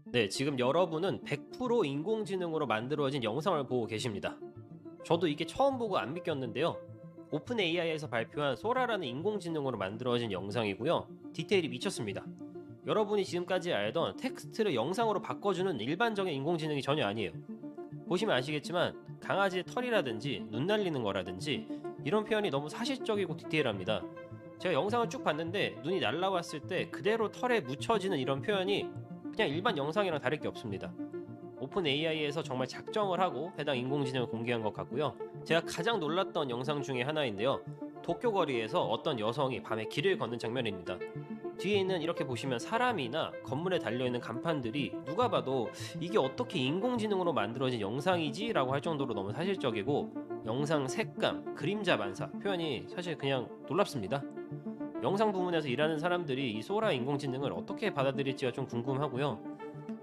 네, 지금 여러분은 100% 인공지능으로 만들어진 영상을 보고 계십니다. 저도 이게 처음 보고 안 믿겼는데요. 오픈 AI에서 발표한 소라라는 인공지능으로 만들어진 영상이고요. 디테일이 미쳤습니다. 여러분이 지금까지 알던 텍스트를 영상으로 바꿔주는 일반적인 인공지능이 전혀 아니에요. 보시면 아시겠지만 강아지의 털이라든지 눈 날리는 거라든지 이런 표현이 너무 사실적이고 디테일합니다. 제가 영상을 쭉 봤는데 눈이 날라왔을 때 그대로 털에 묻혀지는 이런 표현이 그냥 일반 영상이랑 다를 게 없습니다. 오픈 AI에서 정말 작정을 하고 해당 인공지능을 공개한 것 같고요. 제가 가장 놀랐던 영상 중에 하나인데요. 도쿄 거리에서 어떤 여성이 밤에 길을 걷는 장면입니다. 뒤에 있는 이렇게 보시면 사람이나 건물에 달려있는 간판들이 누가 봐도 이게 어떻게 인공지능으로 만들어진 영상이지? 라고 할 정도로 너무 사실적이고 영상 색감, 그림자 반사 표현이 사실 그냥 놀랍습니다. 영상 부문에서 일하는 사람들이 이 소라 인공지능을 어떻게 받아들일지가 좀 궁금하고요.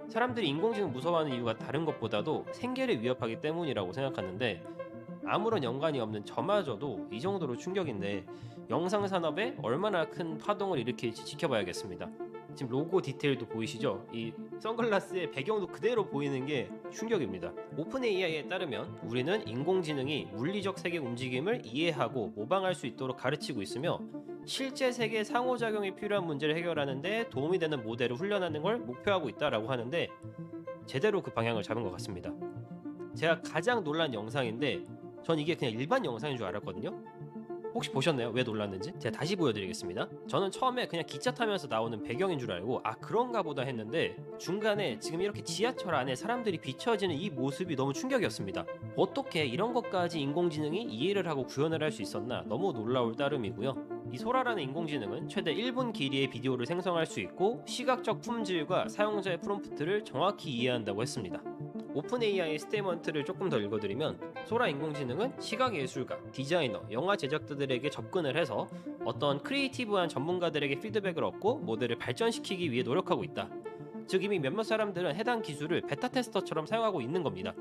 사람들이 인공지능 무서워하는 이유가 다른 것보다도 생계를 위협하기 때문이라고 생각하는데 아무런 연관이 없는 저마저도 이 정도로 충격인데 영상 산업에 얼마나 큰 파동을 일으킬지 지켜봐야겠습니다. 지금 로고 디테일도 보이시죠? 이 선글라스의 배경도 그대로 보이는 게 충격입니다. 오픈 AI에 따르면 우리는 인공지능이 물리적 세계 움직임을 이해하고 모방할 수 있도록 가르치고 있으며 실제 세계 상호작용이 필요한 문제를 해결하는 데 도움이 되는 모델을 훈련하는 걸 목표하고 있다라고 하는데 제대로 그 방향을 잡은 것 같습니다. 제가 가장 놀란 영상인데 전 이게 그냥 일반 영상인 줄 알았거든요. 혹시 보셨나요? 왜 놀랐는지? 제가 다시 보여드리겠습니다. 저는 처음에 그냥 기차 타면서 나오는 배경인 줄 알고 아 그런가 보다 했는데 중간에 지금 이렇게 지하철 안에 사람들이 비춰지는 이 모습이 너무 충격이었습니다. 어떻게 이런 것까지 인공지능이 이해를 하고 구현을 할 수 있었나 너무 놀라울 따름이고요. 이 소라라는 인공지능은 최대 1분 길이의 비디오를 생성할 수 있고 시각적 품질과 사용자의 프롬프트를 정확히 이해한다고 했습니다. 오픈 AI 스테이먼트를 조금 더 읽어드리면 소라 인공지능은 시각예술가, 디자이너, 영화 제작자들에게 접근을 해서 어떤 크리에이티브한 전문가들에게 피드백을 얻고 모델을 발전시키기 위해 노력하고 있다. 즉 이미 몇몇 사람들은 해당 기술을 베타 테스터처럼 사용하고 있는 겁니다.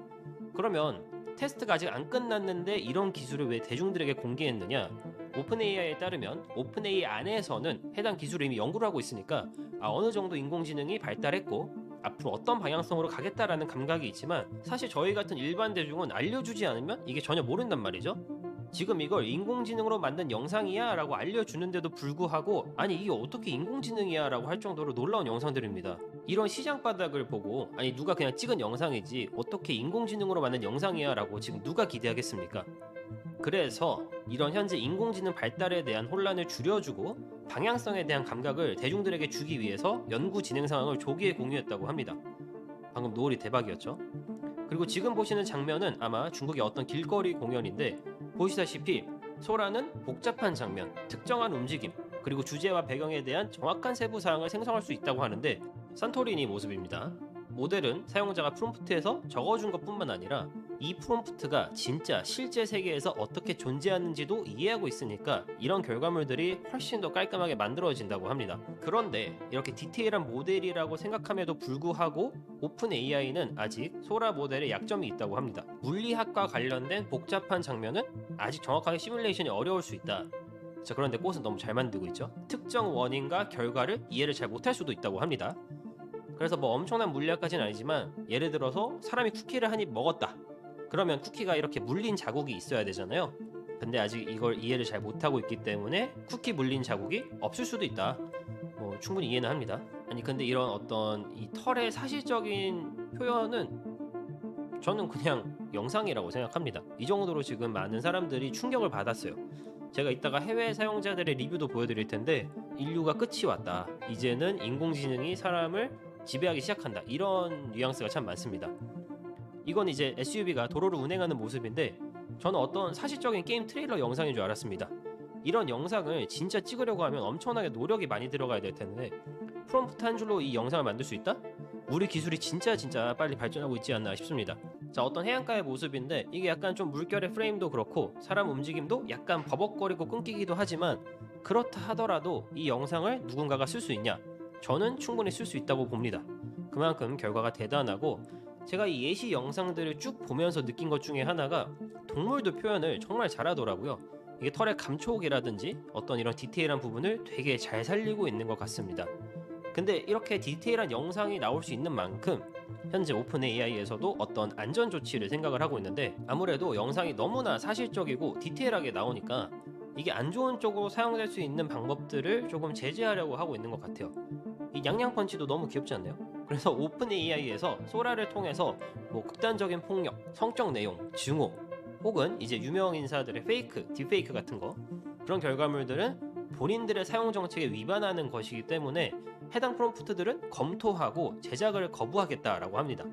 그러면 테스트가 아직 안 끝났는데 이런 기술을 왜 대중들에게 공개했느냐? 오픈 AI에 따르면 오픈 AI 안에서는 해당 기술을 이미 연구를 하고 있으니까 어느 정도 인공지능이 발달했고 앞으로 어떤 방향성으로 가겠다라는 감각이 있지만 사실 저희 같은 일반 대중은 알려주지 않으면 이게 전혀 모른단 말이죠. 지금 이걸 인공지능으로 만든 영상이야 라고 알려주는데도 불구하고 아니 이게 어떻게 인공지능이야 라고 할 정도로 놀라운 영상들입니다. 이런 시장 바닥을 보고 아니 누가 그냥 찍은 영상이지 어떻게 인공지능으로 만든 영상이야 라고 지금 누가 기대하겠습니까? 그래서 이런 현재 인공지능 발달에 대한 혼란을 줄여주고 방향성에 대한 감각을 대중들에게 주기 위해서 연구 진행 상황을 조기에 공유했다고 합니다. 방금 노을이 대박이었죠? 그리고 지금 보시는 장면은 아마 중국의 어떤 길거리 공연인데 보시다시피 소라는 복잡한 장면, 특정한 움직임, 그리고 주제와 배경에 대한 정확한 세부 사항을 생성할 수 있다고 하는데 산토리니 모습입니다. 모델은 사용자가 프롬프트에서 적어준 것뿐만 아니라 이 프롬프트가 진짜 실제 세계에서 어떻게 존재하는지도 이해하고 있으니까 이런 결과물들이 훨씬 더 깔끔하게 만들어진다고 합니다. 그런데 이렇게 디테일한 모델이라고 생각함에도 불구하고 오픈 AI는 아직 소라 모델에 약점이 있다고 합니다. 물리학과 관련된 복잡한 장면은 아직 정확하게 시뮬레이션이 어려울 수 있다. 자, 그런데 꽃은 너무 잘 만들고 있죠. 특정 원인과 결과를 이해를 잘 못할 수도 있다고 합니다. 그래서 뭐 엄청난 물리학까지는 아니지만 예를 들어서 사람이 쿠키를 한 입 먹었다. 그러면 쿠키가 이렇게 물린 자국이 있어야 되잖아요. 근데 아직 이걸 이해를 잘 못하고 있기 때문에 쿠키 물린 자국이 없을 수도 있다. 뭐 충분히 이해는 합니다. 아니 근데 이런 어떤 이 털의 사실적인 표현은 저는 그냥 영상이라고 생각합니다. 이 정도로 지금 많은 사람들이 충격을 받았어요. 제가 이따가 해외 사용자들의 리뷰도 보여드릴 텐데 인류가 끝이 왔다. 이제는 인공지능이 사람을 지배하기 시작한다. 이런 뉘앙스가 참 많습니다. 이건 이제 SUV가 도로를 운행하는 모습인데 저는 어떤 사실적인 게임 트레일러 영상인 줄 알았습니다. 이런 영상을 진짜 찍으려고 하면 엄청나게 노력이 많이 들어가야 될 텐데 프롬프트 한 줄로 이 영상을 만들 수 있다? 우리 기술이 진짜 빨리 발전하고 있지 않나 싶습니다. 자, 어떤 해안가의 모습인데 이게 약간 좀 물결의 프레임도 그렇고 사람 움직임도 약간 버벅거리고 끊기기도 하지만 그렇다 하더라도 이 영상을 누군가가 쓸 수 있냐? 저는 충분히 쓸 수 있다고 봅니다. 그만큼 결과가 대단하고 제가 이 예시 영상들을 쭉 보면서 느낀 것 중에 하나가 동물도 표현을 정말 잘하더라고요. 이게 털의 감촉이라든지 어떤 이런 디테일한 부분을 되게 잘 살리고 있는 것 같습니다. 근데 이렇게 디테일한 영상이 나올 수 있는 만큼 현재 오픈 AI에서도 어떤 안전 조치를 생각을 하고 있는데, 아무래도 영상이 너무나 사실적이고 디테일하게 나오니까 이게 안 좋은 쪽으로 사용될 수 있는 방법들을 조금 제재하려고 하고 있는 것 같아요. 이 냥냥펀치도 너무 귀엽지 않나요? 그래서 오픈 AI에서 소라를 통해서 뭐 극단적인 폭력, 성적 내용, 증오, 혹은 이제 유명 인사들의 페이크, 딥페이크 같은 거, 그런 결과물들은 본인들의 사용 정책에 위반하는 것이기 때문에 해당 프롬프트들은 검토하고 제작을 거부하겠다라고 합니다.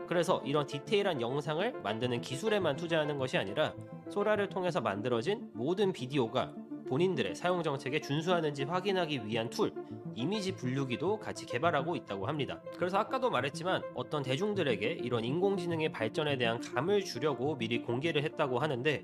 그래서 이런 디테일한 영상을 만드는 기술에만 투자하는 것이 아니라 소라를 통해서 만들어진 모든 비디오가 본인들의 사용 정책에 준수하는지 확인하기 위한 툴, 이미지 분류기도 같이 개발하고 있다고 합니다. 그래서 아까도 말했지만 어떤 대중들에게 이런 인공지능의 발전에 대한 감을 주려고 미리 공개를 했다고 하는데,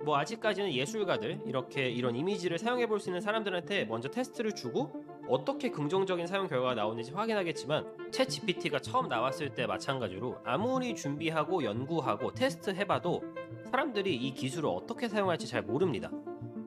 뭐 아직까지는 예술가들, 이렇게 이런 이미지를 사용해 볼 수 있는 사람들한테 먼저 테스트를 주고 어떻게 긍정적인 사용 결과가 나오는지 확인하겠지만, 챗 GPT가 처음 나왔을 때 마찬가지로 아무리 준비하고 연구하고 테스트해봐도 사람들이 이 기술을 어떻게 사용할지 잘 모릅니다.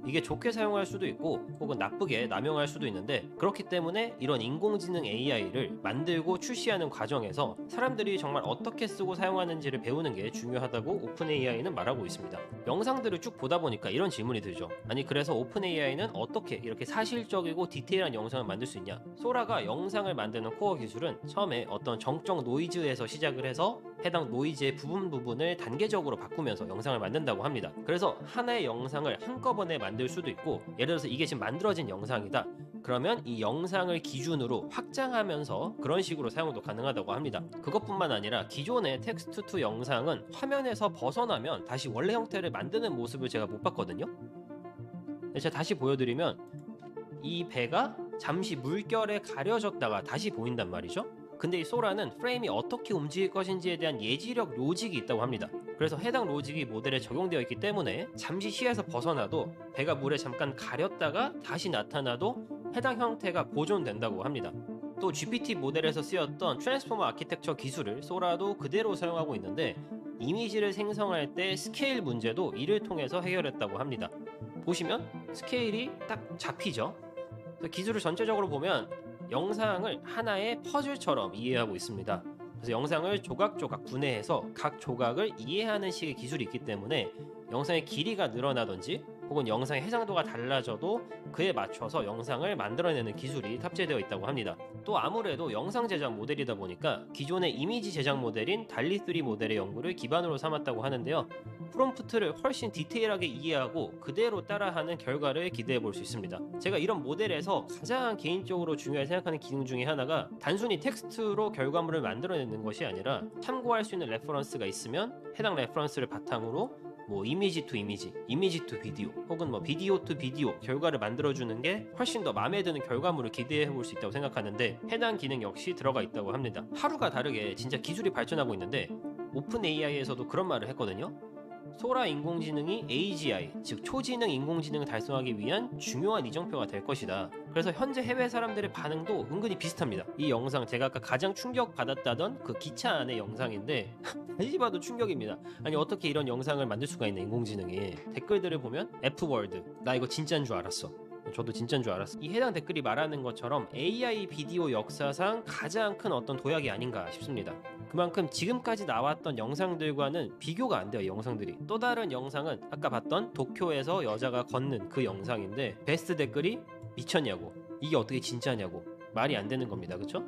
이게 좋게 사용할 수도 있고 혹은 나쁘게 남용할 수도 있는데, 그렇기 때문에 이런 인공지능 AI를 만들고 출시하는 과정에서 사람들이 정말 어떻게 쓰고 사용하는지를 배우는 게 중요하다고 오픈 AI는 말하고 있습니다. 영상들을 쭉 보다 보니까 이런 질문이 들죠. 아니, 그래서 오픈 AI는 어떻게 이렇게 사실적이고 디테일한 영상을 만들 수 있냐? 소라가 영상을 만드는 코어 기술은 처음에 어떤 정적 노이즈에서 시작을 해서 해당 노이즈의 부분을 단계적으로 바꾸면서 영상을 만든다고 합니다. 그래서 하나의 영상을 한꺼번에 만들 수도 있고, 예를 들어서 이게 지금 만들어진 영상이다, 그러면 이 영상을 기준으로 확장하면서 그런 식으로 사용도 가능하다고 합니다. 그것뿐만 아니라 기존의 텍스트 투 영상은 화면에서 벗어나면 다시 원래 형태를 만드는 모습을 제가 못 봤거든요. 제가 다시 보여드리면 이 배가 잠시 물결에 가려졌다가 다시 보인단 말이죠. 근데 이 소라는 프레임이 어떻게 움직일 것인지에 대한 예지력 로직이 있다고 합니다. 그래서 해당 로직이 모델에 적용되어 있기 때문에 잠시 시야에서 벗어나도 배가 물에 잠깐 가렸다가 다시 나타나도 해당 형태가 보존된다고 합니다. 또 GPT 모델에서 쓰였던 트랜스포머 아키텍처 기술을 소라도 그대로 사용하고 있는데, 이미지를 생성할 때 스케일 문제도 이를 통해서 해결했다고 합니다. 보시면 스케일이 딱 잡히죠. 기술을 전체적으로 보면 영상을 하나의 퍼즐처럼 이해하고 있습니다. 그래서 영상을 조각조각 분해해서 각 조각을 이해하는 식의 기술이 있기 때문에 영상의 길이가 늘어나든지 혹은 영상의 해상도가 달라져도 그에 맞춰서 영상을 만들어내는 기술이 탑재되어 있다고 합니다. 또 아무래도 영상 제작 모델이다 보니까 기존의 이미지 제작 모델인 달리3 모델의 연구를 기반으로 삼았다고 하는데요. 프롬프트를 훨씬 디테일하게 이해하고 그대로 따라하는 결과를 기대해 볼 수 있습니다. 제가 이런 모델에서 가장 개인적으로 중요하게 생각하는 기능 중에 하나가 단순히 텍스트로 결과물을 만들어내는 것이 아니라 참고할 수 있는 레퍼런스가 있으면 해당 레퍼런스를 바탕으로 뭐 이미지 투 이미지, 이미지 투 비디오, 혹은 뭐 비디오 투 비디오 결과를 만들어주는 게 훨씬 더 마음에 드는 결과물을 기대해 볼 수 있다고 생각하는데, 해당 기능 역시 들어가 있다고 합니다. 하루가 다르게 진짜 기술이 발전하고 있는데 오픈 AI에서도 그런 말을 했거든요. 소라 인공지능이 AGI, 즉 초지능 인공지능을 달성하기 위한 중요한 이정표가 될 것이다. 그래서 현재 해외 사람들의 반응도 은근히 비슷합니다. 이 영상, 제가 아까 가장 충격받았다던 그 기차 안의 영상인데 다시 봐도 충격입니다. 아니, 어떻게 이런 영상을 만들 수가 있나, 인공지능이. 댓글들을 보면 F월드, 나 이거 진짜인 줄 알았어, 저도 진짜인 줄 알았어. 이 해당 댓글이 말하는 것처럼 AI 비디오 역사상 가장 큰 어떤 도약이 아닌가 싶습니다. 그만큼 지금까지 나왔던 영상들과는 비교가 안 돼요, 이 영상들이. 또 다른 영상은 아까 봤던 도쿄에서 여자가 걷는 그 영상인데, 베스트 댓글이 미쳤냐고, 이게 어떻게 진짜냐고, 말이 안 되는 겁니다. 그쵸?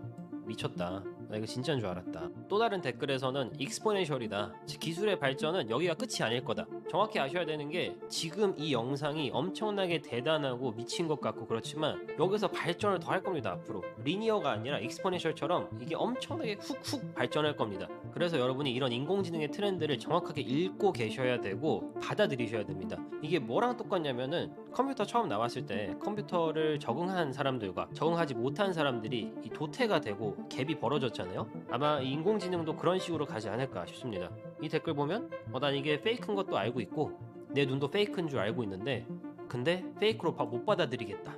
미쳤다, 나 이거 진짜인 줄 알았다. 또 다른 댓글에서는 익스포넨셜이다, 즉 기술의 발전은 여기가 끝이 아닐 거다. 정확히 아셔야 되는 게, 지금 이 영상이 엄청나게 대단하고 미친 것 같고 그렇지만 여기서 발전을 더 할 겁니다. 앞으로 리니어가 아니라 익스포넨셜처럼 이게 엄청나게 훅훅 발전할 겁니다. 그래서 여러분이 이런 인공지능의 트렌드를 정확하게 읽고 계셔야 되고 받아들이셔야 됩니다. 이게 뭐랑 똑같냐면은, 컴퓨터 처음 나왔을 때 컴퓨터를 적응한 사람들과 적응하지 못한 사람들이 이 도태가 되고 갭이 벌어졌잖아요. 아마 이 인공지능도 그런 식으로 가지 않을까 싶습니다. 이 댓글 보면 난 이게 페이크인 것도 알고 있고 내 눈도 페이크인 줄 알고 있는데, 근데 페이크로 못 받아들이겠다.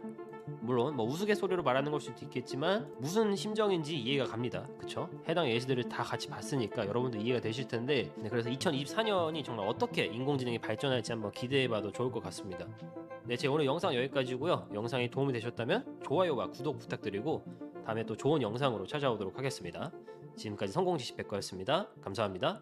물론 뭐 우스갯소리로 말하는 걸 수도 있겠지만 무슨 심정인지 이해가 갑니다. 그쵸? 해당 예시들을 다 같이 봤으니까 여러분도 이해가 되실 텐데, 그래서 2024년이 정말 어떻게 인공지능이 발전할지 한번 기대해봐도 좋을 것 같습니다. 네, 제 오늘 영상 여기까지고요. 영상이 도움이 되셨다면 좋아요와 구독 부탁드리고, 다음에 또 좋은 영상으로 찾아오도록 하겠습니다. 지금까지 성공지식 백과였습니다. 감사합니다.